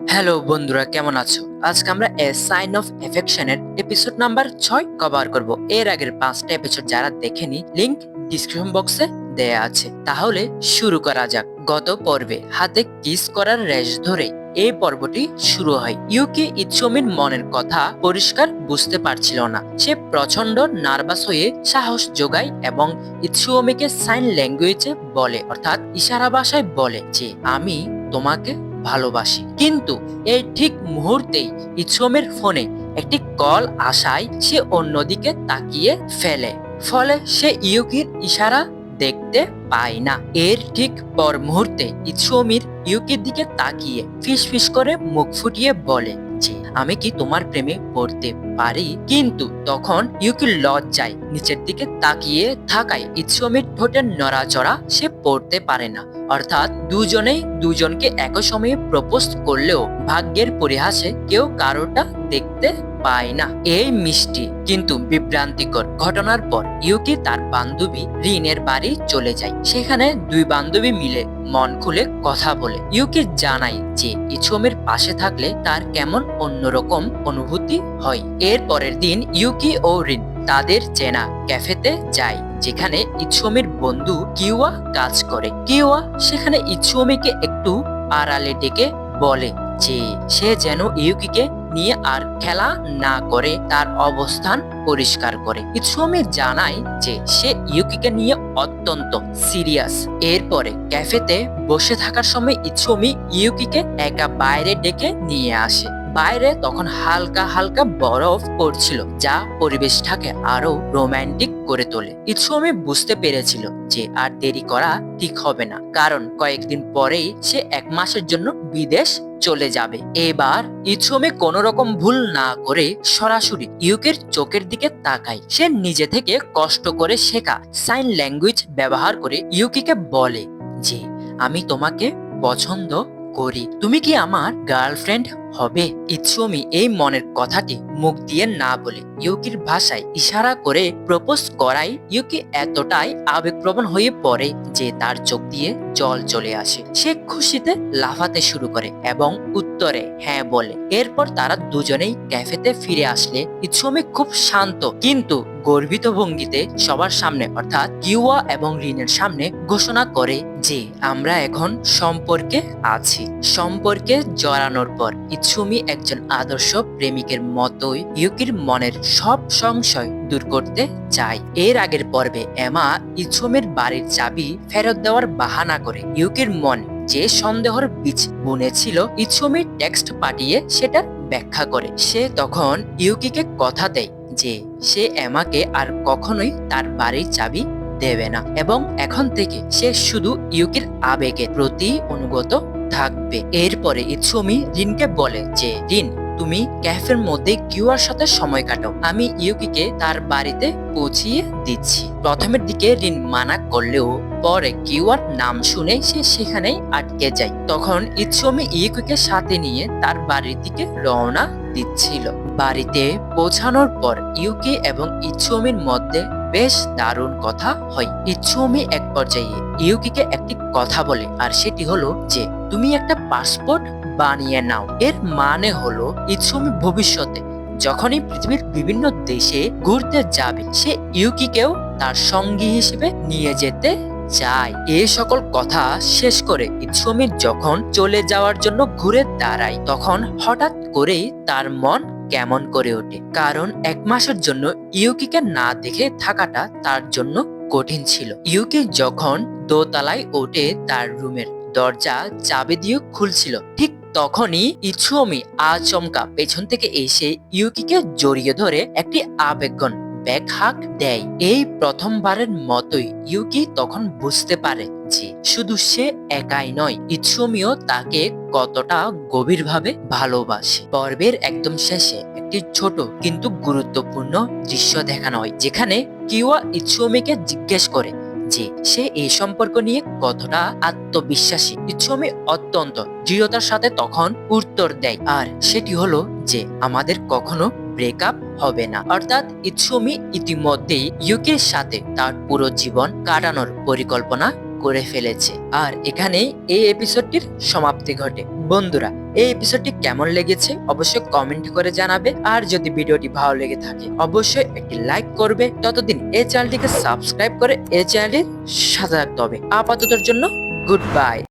Hello বন্ধুরা, কেমন আছো? আজকে আমরা এ সাইন অফ এফেকশনের এপিসোড নাম্বার 6 কভার করব। এর আগের 5টা এপিসোড যারা দেখেনি, লিংক ডিসক্রিপশন বক্সে দেয়া আছে। তাহলে শুরু করা যাক। গত পর্বে হাতে কিস করার রেশ ধরে এই পর্বটি শুরু হয়। ইউকি ইৎসুমির মনের কথা পরিষ্কার বুঝতে পারছিল না। সে প্রচন্ড নার্ভাস হয়ে সাহস যোগায় এবং ইৎসুমিকে সাইন ল্যাঙ্গুয়েজে বলে, অর্থাৎ ইশারা ভাষায় বলে যে আমি তোমাকে ভালোবাসি। কিন্তু এই ঠিক মুহূর্তেই ইৎসুমির ফোনে একটি কল আসায় সে অন্যদিকে তাকিয়ে ফেলে। ফলে সে ইউকির ইশারা দেখতে পায় না। এর ঠিক পর মুহূর্তে ইৎসুমির ইউকির দিকে তাকিয়ে ফিসফিস করে মুখ ফুটিয়ে বলে যে আমি কি তোমার প্রেমে পড়তে পারি। কিন্তু তখন ইউকির লজ্জায় নিচের দিকে তাকিয়ে থাকায় ইৎসুমির ঠোঁটের নড়াচড়া সে পড়তে পারে না। অর্থাৎ দুজনেই দুজনকে একই সময়ে প্রপোজ করলেও ভাগ্যের পরিহাসে কেউ কারোটা দেখতে পায় না। এই মিষ্টি কিন্তু বিভ্রান্তিকর ঘটনার পর ইউকি তার বান্ধবী রিনের বাড়ি চলে যায়। সেখানে দুই বান্ধবী মিলে মন খুলে কথা বলে। ইউকি জানায় যে ইৎসুমির পাশে থাকলে তার কেমন অন্যরকম অনুভূতি হয়। এর পরের দিন ইউকি ও রিন তাদের চেনা ক্যাফেতে যায়, যেখানে ইৎসুমির বন্ধু কিওয়া কাজ করে। কিওয়া সেখানে ইৎসুমিকে একটু আড়ালে ডেকে বলে যে সে যেন ইউকিকে নিয়ে আর খেলা না করে তার অবস্থান পরিষ্কার করে। ইৎসুমি জানায় যে সে ইউকিকে নিয়ে অত্যন্ত সিরিয়াস। এরপরে ক্যাফেতে বসে থাকার সময় ইৎসুমি ইউকিকে একা বাইরে ডেকে নিয়ে আসে। বাইরে তখন হালকা হালকা বরফ পড়ছিল, যা পরিবেশটাকে আরো রোমান্টিক করে তোলে। ইৎসুমি বুঝতে পেরেছিল যে আর দেরি করা ঠিক হবে না, কারণ কয়েকদিন পরেই সে 1 মাসের জন্য বিদেশ চলে যাবে। এবার ইৎসুমি কোনো রকম ভুল না করে সরাসরি ইউকির চোখের দিকে তাকায়। সে নিজে থেকে কষ্ট করে শেখা সাইন ল্যাঙ্গুয়েজ ব্যবহার করে ইউকিকে বলে যে আমি তোমাকে পছন্দ করি, তুমি কি আমার গার্লফ্রেন্ড হবে। ইৎসুমি এই মনের কথাটি মুখ দিয়ে না বলে ইউকির ভাষায় ইশারা করে প্রপোজ করায় ইউকি এতটাই আবেগপ্রবণ হয়ে পড়ে যে তার চোখ দিয়ে জল চলে আসে। সে খুশিতে লাফাতে শুরু করে এবং উত্তরে হ্যাঁ বলে। এরপর তারা দুজনেই ক্যাফেতে ফিরে আসলে ইৎসুমি খুব শান্ত কিন্তু গর্বিত ভঙ্গিতে সবার সামনে, অর্থাৎ কিওয়া এবং রিনের সামনে ঘোষণা করে যে আমরা এখন সম্পর্কে আছি। সম্পর্কে জড়ানোর পর ইৎসুমি একজন আদর্শ প্রেমিকের মতোই ইউকির মনের সব সংশয় দূর করতে চায়। এর আগের পর্বে এমা ইৎসুমির বাড়ির চাবি ফেরত দেওয়ার বাহানা করে ইউকির মন যে সন্দেহের বীজ বুনেছিল ইৎসুমি টেক্সট পাঠিয়ে সেটা ব্যাখ্যা করে। সে তখন ইউকিকে কথা দেয় যে সে এমাকে আর কখনোই তার বাড়ির চাবি দেবে না এবং এখন থেকে সে শুধু ইউকির আবেগের প্রতি অনুগত থাকবে। এরপরে ইৎসুমি রিনকে বলে যে রিন, তুমি ক্যাফের মধ্যে কিওয়ার সাথে সময় কাটাও, আমি ইউকিকে তার বাড়িতে পৌঁছিয়ে দিচ্ছি। প্রথমের দিকে রিন মানা করলেও পরে কিওয়ার নাম শুনে সে সেখানেই আটকে যায়। তখন ইৎসুমি ইউকিকে সাথে নিয়ে তার বাড়ির দিকে রওনা দিচ্ছিল। বাড়িতে পৌঁছানোর পর ইউকি এবং ইৎসুমির মধ্যে বেশ দারুণ কথা হয়। ইৎসুমি এক পর্যায়ে ইউকিকে একটি কথা বলে, আর সেটি হলো যে তুমি একটা পাসপোর্ট বানিয়ে নাও। এর মানে হলো ইৎসুমি ভবিষ্যতে যখনই পৃথিবীর বিভিন্ন দেশে ঘুরতে যাবে সে ইউকিকেও তার সঙ্গী হিসেবে নিয়ে যেতে চায়। এই সকল কথা শেষ করে ইৎসুমি যখন চলে যাওয়ার জন্য ঘুরে দাঁড়ায় তখন হঠাৎ করেই তার মন কেমন করে ওঠে, কারণ 1 মাসের জন্য ইউকিকে না দেখে থাকাটা তার জন্য কঠিন ছিল। ইউকি যখন দোতলায় ওঠে তার রুমের দরজা চাবি দিয়ে খুলছিল, ঠিক তখনই ইৎসুমি আচমকা পেছন থেকে এসে ইউকিকে জড়িয়ে ধরে একটি আবেগঘন ব্যাক হাক দেয়। এই প্রথমবারের মতোই ইউকি তখন বুঝতে পারে যে শুধু সে একাই নয়, ইৎসুমিও তাকে কতটা গভীরভাবে ভালোবাসে। পর্বের একদম শেষে একটি ছোট কিন্তু গুরুত্বপূর্ণ দৃশ্য দেখানো হয়, যেখানে কিওয়া ইৎসুমিকে জিজ্ঞেস করে যে সে এই সম্পর্ক নিয়ে কতটা আত্মবিশ্বাসী। ইৎসুমি অত্যন্ত দৃঢ়তার সাথে তখন উত্তর দেয়, আর সেটি হলো যে আমাদের কখনো ব্রেকআপ হবে না। অর্থাৎ ইৎসুমি ইতিমধ্যেই ইউকির সাথে তার পুরো জীবন কাটানোর পরিকল্পনা করে ফেলেছে। আর এখানেই এই এপিসোডটির সমাপ্তি ঘটে। বন্ধুরা, এই এপিসোডটি কেমন লেগেছে অবশ্যই কমেন্ট করে জানাবে। আর যদি ভিডিওটি ভালো লেগে থাকে অবশ্যই একটি লাইক করবে। ততদিন এই চ্যানেলটিকে সাবস্ক্রাইব করে এই চ্যানেলটির সাথে থাকতে হবে। আপাততের জন্য গুড বাই।